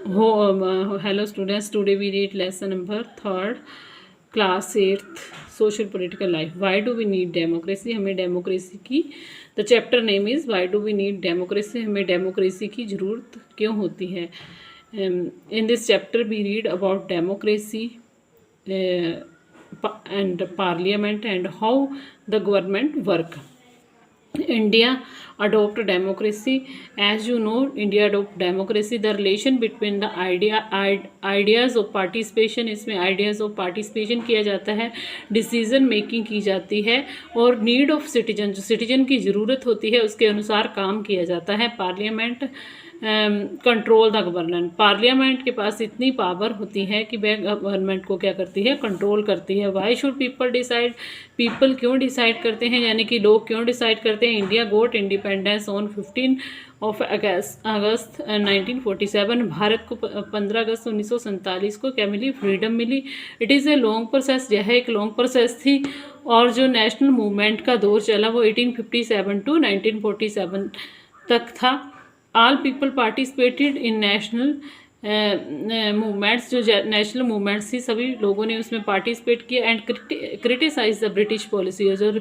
Hello students, today we read lesson number 3rd, class 8th, social political life. Why do we need democracy? हमें democracy की, the chapter name is why do we need democracy? हमें democracy की ज़रूरत क्यों होती है? In this chapter we read about democracy and parliament and how the government work. India adopt democracy. As you know, India adopt democracy. The relation between the ideas of participation, इसमें ideas of participation किया जाता है, decision making की जाती है, और need of citizen, जो citizen की ज़रूरत होती है उसके अनुसार काम किया जाता है. Parliament control the government. Parliament के पास इतनी पावर होती है कि वह गवर्नमेंट को क्या करती है, कंट्रोल करती है. Why should people decide? People क्यों डिसाइड करते हैं, यानी कि लोग क्यों डिसाइड करते हैं? इंडिया गोट इंडिपेंडेंस ऑन 15 अगस्त 1947. भारत को 15 अगस्त 1947 को क्या मिली? फ्रीडम मिली. It is a long process. यह एक लॉन्ग प्रोसेस थी, और जो नेशनल मूवमेंट का दौर चला वो 1857 टू 1947 तक था. All people participated in national movements. जो नेशनल मूवमेंट्स थी सभी लोगों ने उसमें पार्टिसिपेट किया. And criticise the British policy. और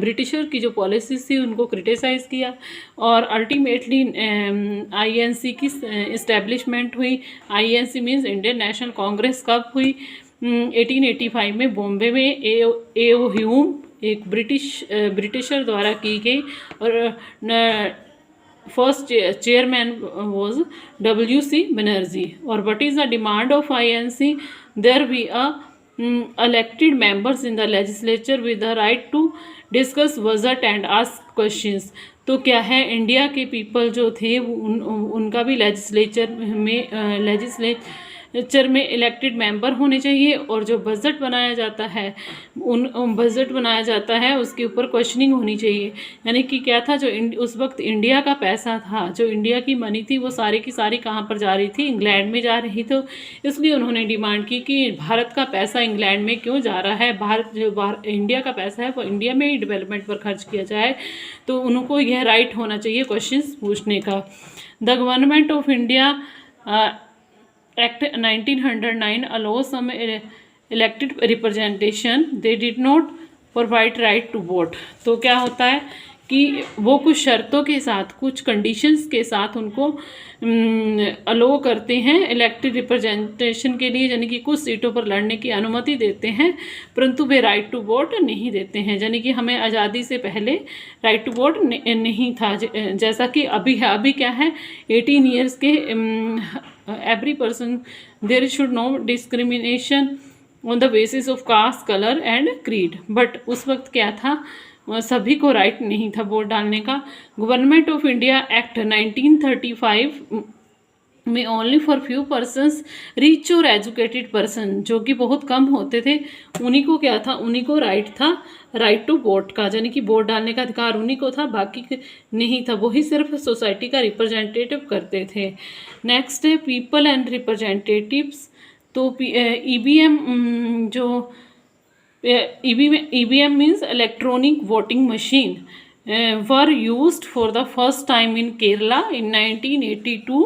ब्रिटिशर की जो पॉलिसीज थी उनको क्रिटिसाइज़ किया, और अल्टीमेटली आईएनसी की इस्टेब्लिशमेंट हुई. INC means Indian National Congress. कब हुई? 1885 में बॉम्बे में ए.ओ. ह्यूम, एक ब्रिटिशर द्वारा की गई, और first chairman was W.C. Banerjee. और what is the demand of INC? There be elected members in the legislature with the right to discuss budget and ask questions. तो क्या है, इंडिया के पीपल जो थे उनका भी लेजिस्लेचर में इलेक्टेड मेंबर होने चाहिए, और जो बजट बनाया जाता है उसके ऊपर क्वेश्चनिंग होनी चाहिए. यानी कि क्या था, जो उस वक्त इंडिया का पैसा था, जो इंडिया की मनी थी, वो सारी की सारी कहाँ पर जा रही थी? इंग्लैंड में जा रही. तो इसलिए उन्होंने डिमांड की कि भारत का पैसा इंग्लैंड में क्यों जा रहा है, इंडिया का पैसा है वो इंडिया में ही डेवलपमेंट पर खर्च किया जाए. तो उनको यह राइट होना चाहिए क्वेश्चंस पूछने का. The government of India Act 1909 allows some elected representation. They did not provide right to vote. तो क्या होता है कि वो कुछ शर्तों के साथ, कुछ कंडीशंस के साथ उनको अलो करते हैं इलेक्टेड रिप्रेजेंटेशन के लिए, यानी कि कुछ सीटों पर लड़ने की अनुमति देते हैं, परंतु वे राइट टू वोट नहीं देते हैं. यानी कि हमें आज़ादी से पहले राइट टू वोट नहीं था, जैसा कि अभी है. अभी क्या है, 18 ईयर्स के every person, there should no discrimination on the basis of caste, color and creed. But उस वक्त क्या था, सभी को राइट नहीं था वोट डालने का. गवर्नमेंट ऑफ इंडिया एक्ट 1935 में only for few persons, rich और एजुकेटेड पर्सन, जो कि बहुत कम होते थे, उन्हीं को क्या था, उन्हीं को राइट था, राइट टू वोट का, यानी कि वोट डालने का अधिकार उन्हीं को था, बाकी नहीं था. वही सिर्फ सोसाइटी का रिप्रेजेंटेटिव करते थे. नेक्स्ट है पीपल एंड रिप्रेजेंटेटिव्स. तो EVM, जो EVM means electronic voting machine, were used for the first time in Kerala in 1982.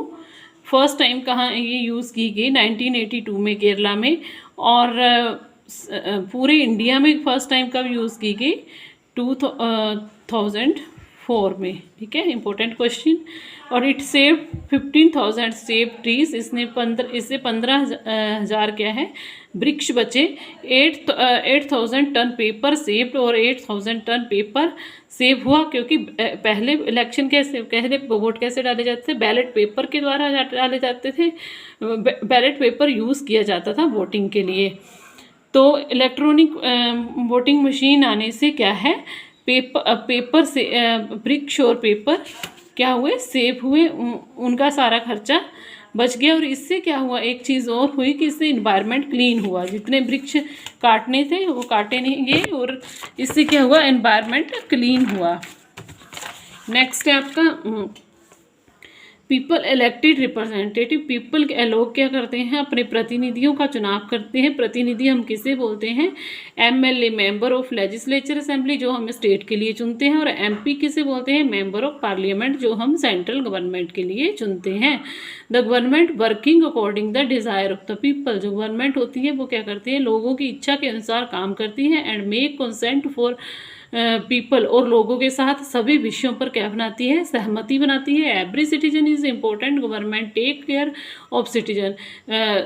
First time कहाँ ये यूज़ की गई? 1982 में केरला में. और पूरे इंडिया में फर्स्ट टाइम कब यूज़ की गई? 2004 में. ठीक है, इंपॉर्टेंट क्वेश्चन. और इट सेव 15,000 सेव ट्रीज. इससे 15,000 क्या है, वृक्ष बचे. 8,000 टन पेपर सेव्ड, और 8,000 टन पेपर सेव हुआ, क्योंकि पहले वोट कैसे डाले जाते थे? बैलेट पेपर के द्वारा डाले जाते थे. बैलेट पेपर यूज़ किया जाता था वोटिंग के लिए. तो इलेक्ट्रॉनिक वोटिंग मशीन आने से क्या है, पेपर से वृक्ष और पेपर क्या हुए, सेव हुए, उनका सारा खर्चा बच गया. और इससे क्या हुआ, एक चीज़ और हुई कि इससे इन्वायरमेंट क्लीन हुआ. जितने वृक्ष काटने थे वो काटे नहीं गए, और इससे क्या हुआ, इन्वायरमेंट क्लीन हुआ. नेक्स्ट है आपका पीपल इलेक्टेड रिप्रेजेंटेटिव, पीपल लोग क्या करते हैं, अपने प्रतिनिधियों का चुनाव करते हैं। प्रतिनिधि हम किसे बोलते हैं, MLA member of legislature assembly, जो हम स्टेट के लिए चुनते हैं, और एमपी किसे बोलते हैं, मेंबर ऑफ पार्लियामेंट, जो हम सेंट्रल गवर्नमेंट के लिए चुनते हैं। The government working according the desire of the people, जो गवर्नमेंट होती है वो क्या करती है, लोगों की इच्छा के अनुसार काम करती है। And make consent for people, और लोगों के साथ सभी विषयों पर क्या बनाती है, सहमति बनाती है। Every citizen is important, government take care of citizen,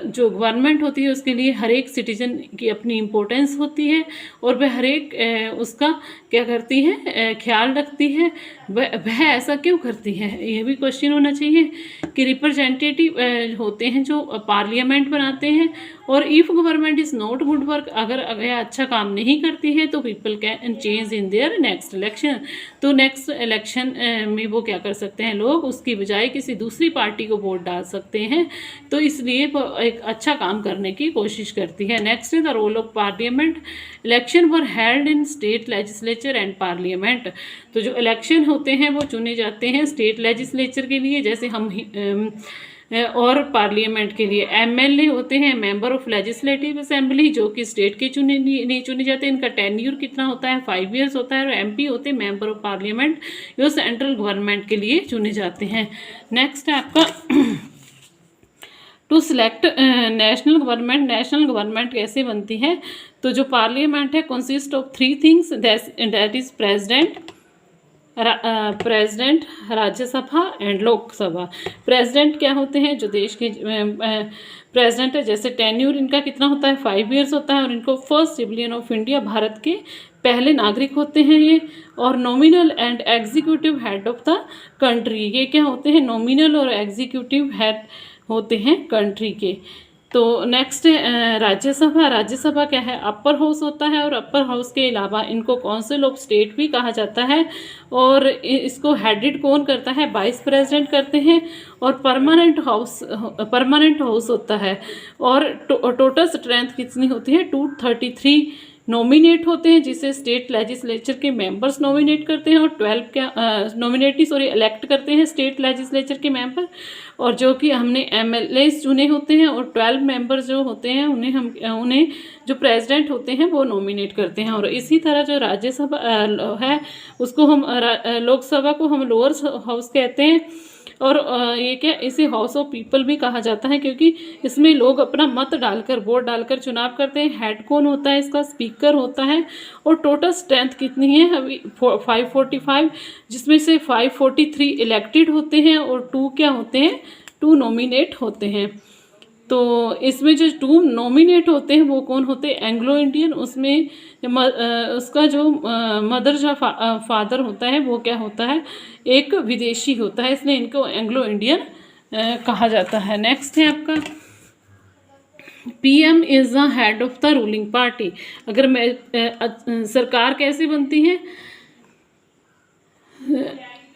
जो गवर्नमेंट होती है उसके लिए हर एक सिटीजन की अपनी इम्पोर्टेंस होती है, और वह हर एक उसका क्या करती है, ख्याल रखती है। वह ऐसा क्यों करती है, यह भी क्वेश्चन होना चाहिए। कि रिप्रेजेंटेटिव होते हैं जो पार्लियामेंट बनाते हैं, और if government is not good work, अगर यह अच्छा काम नहीं करती है तो people can change in their next election, तो नेक्स्ट इलेक्शन में वो क्या कर सकते हैं, लोग उसकी बजाय किसी दूसरी पार्टी को वोट डाल सकते हैं। तो इसलिए वो एक अच्छा काम करने की कोशिश करती है। Next is the role of parliament, election were held in state legislature and parliament, तो जो इलेक्शन होते हैं वो चुने जाते हैं स्टेट लेजिस्लेचर के लिए, जैसे हम और पार्लियामेंट के लिए। एमएलए होते हैं मेंबर ऑफ लेजिस्लेटिव असेंबली, जो कि स्टेट के नहीं चुने जाते, इनका टेन्यूर कितना होता है, 5 ईयर्स होता है। और एमपी होते हैं मेंबर ऑफ पार्लियामेंट, जो सेंट्रल गवर्नमेंट के लिए चुने जाते हैं। नेक्स्ट है आपका to select national government, national government कैसे बनती है, तो जो पार्लियामेंट है consist of 3 things, that is president, Rajya Sabha and Lok Sabha. President क्या होते हैं, जो देश के प्रेसिडेंट है, जैसे टेन्यूर इनका कितना होता है, 5 ईयर्स होता है, और इनको first civilian of India, Bharat के पहले नागरिक होते हैं ये। और nominal and executive head of the country, ये क्या होते हैं, नॉमिनल और एग्जीक्यूटिव हेड होते हैं कंट्री के। तो नेक्स्ट राज्यसभा, राज्यसभा क्या है, अपर हाउस होता है, और अपर हाउस के अलावा इनको काउंसिल ऑफ स्टेट भी कहा जाता है, और इसको हेडेड कौन करता है, वाइस प्रेसिडेंट करते हैं। और परमानेंट हाउस होता है, और टोटल स्ट्रेंथ कितनी होती है, 233 नॉमिनेट होते हैं, जिसे स्टेट लेजिस्लेचर के मेंबर्स नॉमिनेट करते हैं, और 12 क्या इलेक्ट करते हैं स्टेट लेजिस्लेचर के मेंबर, और जो कि हमने एमएलए चुने होते हैं, और 12 मेंबर्स जो होते हैं उन्हें जो प्रेसिडेंट होते हैं वो नॉमिनेट करते हैं। और इसी तरह जो राज्यसभा है उसको हम लोकसभा को हम लोअर हाउस कहते हैं, और ये क्या, इसे हाउस ऑफ पीपल भी कहा जाता है, क्योंकि इसमें लोग अपना मत डालकर, वोट डालकर चुनाव करते हैं। हेड कौन होता है, इसका स्पीकर होता है। और टोटल स्ट्रेंथ कितनी है, अभी 545, जिसमें से 543 इलेक्टेड होते हैं, और 2 क्या होते हैं, 2 नॉमिनेट होते हैं। तो इसमें जो 2 नॉमिनेट होते हैं वो कौन होते हैं, एंग्लो इंडियन, उसमें उसका जो मदर या फादर होता है वो क्या होता है, एक विदेशी होता है, इसलिए इनको एंग्लो इंडियन कहा जाता है। नेक्स्ट है आपका PM is the head of the ruling party. अगर मैं सरकार कैसे बनती है,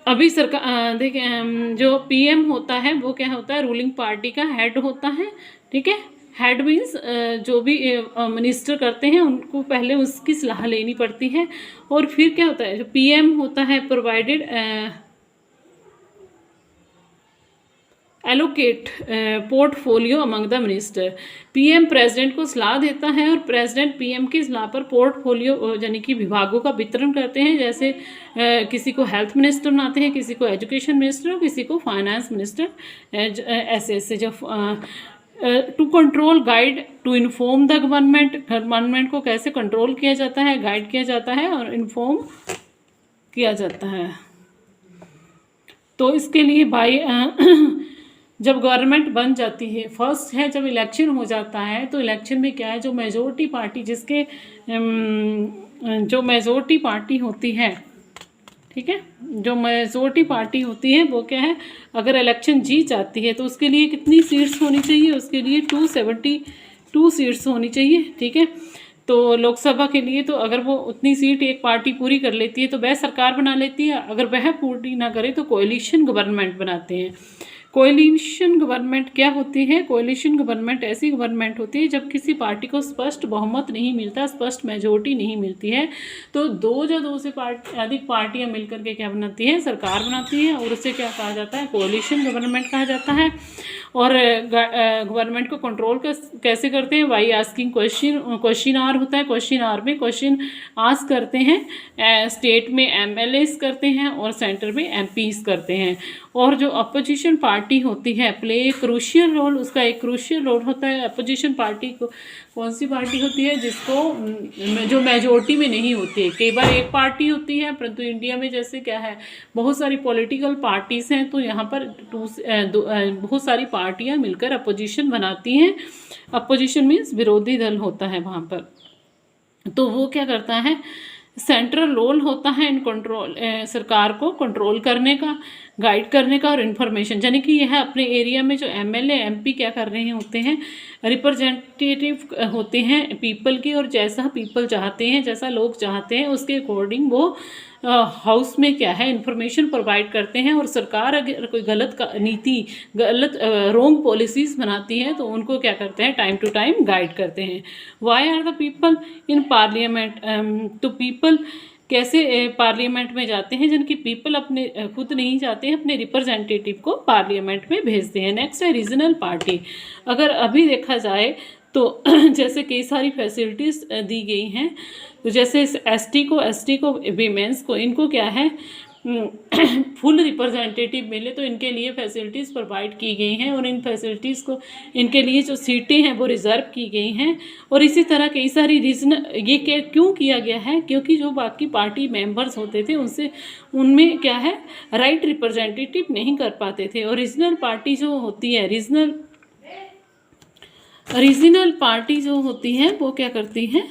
अभी सरकार देखिए, जो पीएम होता है वो क्या होता है, रूलिंग पार्टी का हेड होता है, ठीक है। हेड मीन्स जो भी मिनिस्टर करते हैं उनको पहले उसकी सलाह लेनी पड़ती है। और फिर क्या होता है, जो पीएम होता है provided allocate portfolio among the minister, PM president को सलाह देता है, और प्रेसिडेंट पीएम की सलाह पर पोर्टफोलियो यानी कि विभागों का वितरण करते हैं। जैसे किसी को हेल्थ मिनिस्टर बनाते हैं, किसी को एजुकेशन मिनिस्टर, और किसी को फाइनेंस मिनिस्टर, ऐसे जो to control guide to inform the government को कैसे कंट्रोल किया जाता है, गाइड किया जाता है और इन्फॉर्म किया जाता है। तो इसके लिए जब गवर्नमेंट बन जाती है, फर्स्ट है जब इलेक्शन हो जाता है, तो इलेक्शन में क्या है, जो मेजोरिटी पार्टी जो मेजोरिटी पार्टी होती है, ठीक है, जो मेजोरिटी पार्टी होती है वो क्या है, अगर इलेक्शन जीत जाती है तो उसके लिए कितनी सीट्स होनी चाहिए, उसके लिए 272 सीट्स होनी चाहिए, ठीक है। तो लोकसभा के लिए तो अगर वो उतनी सीट एक पार्टी पूरी कर लेती है तो वह सरकार बना लेती है, अगर वह पूरी ना करे तो कोएलिशन गवर्नमेंट बनाते हैं। कोएलिशन गवर्नमेंट क्या होती है? कोएलिशन गवर्नमेंट ऐसी गवर्नमेंट होती है जब किसी पार्टी को स्पष्ट बहुमत नहीं मिलता, स्पष्ट मेजोरिटी नहीं मिलती है, तो दो से अधिक पार्टियां मिलकर के क्या बनाती है? सरकार बनाती है, और उससे क्या कहा जाता है? कोएलिशन गवर्नमेंट कहा जाता है। और गवर्नमेंट को कंट्रोल कैसे करते हैं? बाई आस्किंग क्वेश्चन आर होता है, क्वेश्चन आर में क्वेश्चन आस्क करते हैं, स्टेट में एमएलएस करते हैं और सेंटर में एमपीस करते हैं। और जो अपोजिशन पार्टी होती है प्ले क्रूशियल रोल, उसका एक क्रूशियल रोल होता है। अपोजिशन पार्टी को कौन सी पार्टी होती है? जिसको जो मेजोरिटी में नहीं होती है। कई बार एक पार्टी होती है, परंतु इंडिया में जैसे क्या है, बहुत सारी पॉलिटिकल पार्टीज़ हैं, तो यहाँ पर बहुत सारी पार्टियाँ मिलकर अपोजिशन बनाती हैं। अपोजिशन मीन्स विरोधी दल होता है वहाँ पर। तो वो क्या करता है? सेंट्रल रोल होता है इन कंट्रोल, सरकार को कंट्रोल करने का, गाइड करने का और इन्फॉर्मेशन, यानी कि यह अपने एरिया में जो एमएलए एमपी क्या कर रहे होते हैं? रिप्रेजेंटेटिव होते हैं पीपल की, और जैसा पीपल चाहते हैं, जैसा लोग चाहते हैं, उसके अकॉर्डिंग वो हाउस में क्या है? इन्फॉर्मेशन प्रोवाइड करते हैं। और सरकार अगर कोई गलत नीति, गलत रॉन्ग पॉलिसीज़ बनाती है, तो उनको क्या करते हैं? टाइम टू टाइम गाइड करते हैं। Why are the people in parliament? तो पीपल कैसे पार्लियामेंट में जाते हैं? जिनकी पीपल अपने खुद नहीं जाते हैं, अपने रिप्रेजेंटेटिव को पार्लियामेंट में भेजते हैं। नेक्स्ट है रीजनल पार्टी। अगर अभी देखा जाए तो जैसे कई सारी फैसिलिटीज़ दी गई हैं, तो जैसे एसटी को वीमेंस को, इनको क्या है? फुल रिप्रेजेंटेटिव मिले, तो इनके लिए फैसिलिटीज़ प्रोवाइड की गई हैं, और इन फैसिलिटीज़ को, इनके लिए जो सीटें हैं वो रिज़र्व की गई हैं। और इसी तरह कई सारी रीजन, ये क्यों किया गया है? क्योंकि जो बाकी पार्टी मेंबर्स होते थे उनसे, उनमें क्या है? राइट रिप्रेजेंटेटिव नहीं कर पाते थे। और रीजनल पार्टी जो होती है, रीजनल पार्टी जो होती है वो क्या करती है?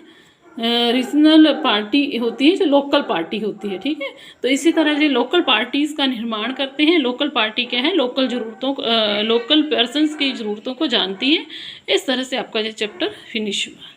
रीजनल पार्टी होती है जो लोकल पार्टी होती है, ठीक है। तो इसी तरह जो लोकल पार्टीज़ का निर्माण करते हैं। लोकल पार्टी क्या है? लोकल पर्सन्स की ज़रूरतों को जानती है। इस तरह से आपका ये चैप्टर फिनिश हुआ।